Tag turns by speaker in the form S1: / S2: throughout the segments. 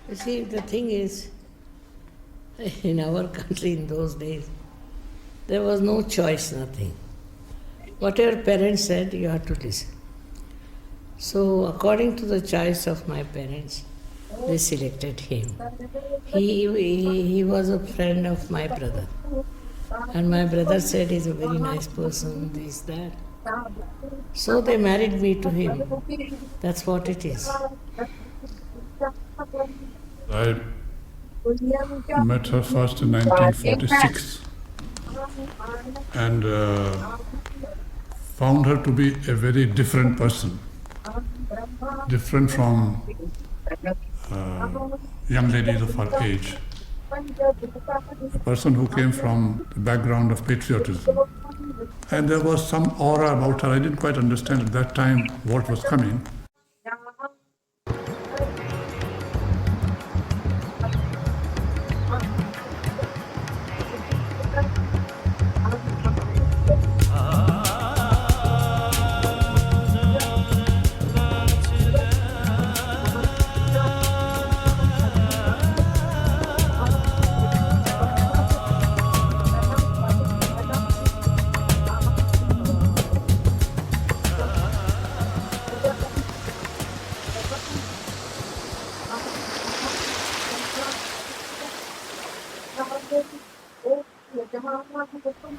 S1: You see, the thing is, in our country in those days, there was no choice, nothing. Whatever parents said, you had to listen. So, according to the choice of my parents, they selected him. He was a friend of my brother. And my brother said he's a very nice person, this, that. So they married me to him. That's what it is.
S2: I met her first in 1946 and found her to be a very different person, different from young ladies of her age. A person who came from the background of patriotism. And there was some aura about her. I didn't quite understand at that time what was coming.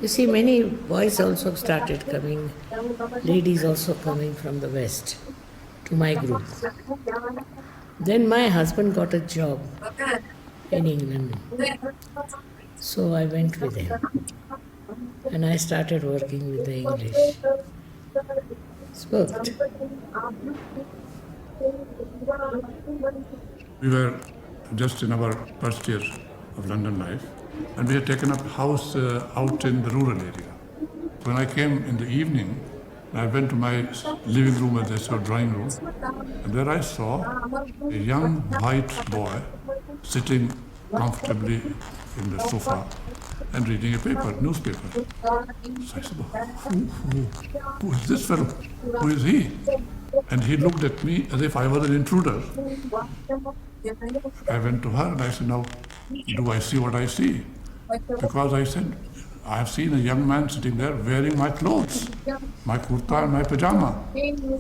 S1: You see, many boys also started coming, ladies also coming from the West to my group. Then my husband got a job in England. So I went with him. And I started working with the English. It's worked.
S2: We were just in our first year of London life, and we had taken up a house out in the rural area. When I came in the evening, I went to my living room, as they saw, drawing room, and there I saw a young white boy sitting comfortably in the sofa and reading a paper, newspaper. So I said, who is this fellow? Who is he? And he looked at me as if I was an intruder. I went to her and I said, now, do I see what I see? Because I said, I have seen a young man sitting there wearing my clothes, my kurta and my pajama.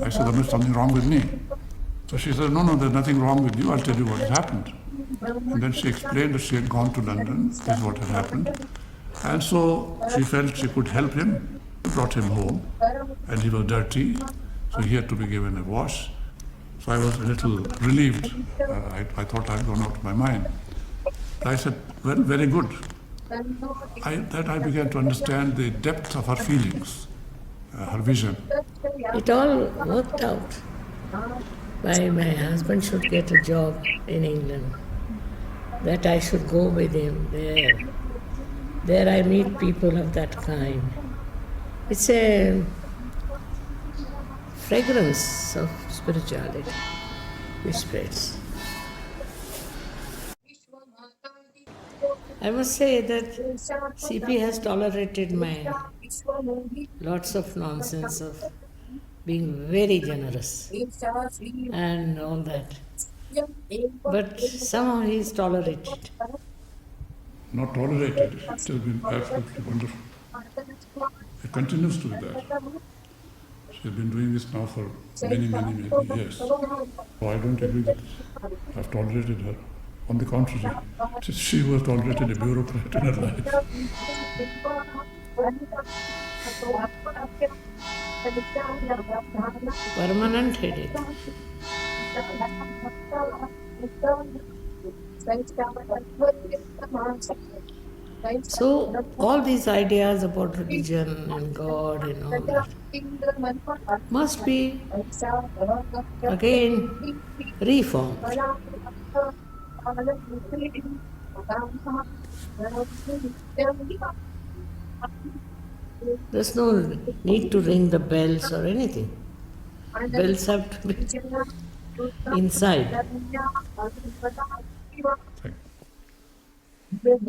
S2: I said, there is something wrong with me. So she said, no, there's nothing wrong with you. I'll tell you what has happened. And then she explained that she had gone to London. This is what had happened. And so she felt she could help him, brought him home, and he was dirty, so he had to be given a wash. So I was a little relieved. I thought I'd gone out of my mind. I said, well, very good. I began to understand the depth of her feelings, her vision.
S1: It all worked out. My husband should get a job in England, that I should go with him there. There I meet people of that kind. It's a fragrance of spirituality which spreads. I must say that CP has tolerated my lots of nonsense of being very generous and all that. But somehow he is tolerated.
S2: Not tolerated, it has been absolutely wonderful. It continues to be that. She has been doing this now for many years. So I don't agree that I've tolerated her. On the contrary, it is she who has tolerated a bureaucrat in her life.
S1: Permanent headache. So all these ideas about religion and God and all that must be again reformed. There's no need to ring the bells or anything. Bells have to be inside.
S2: Thank you.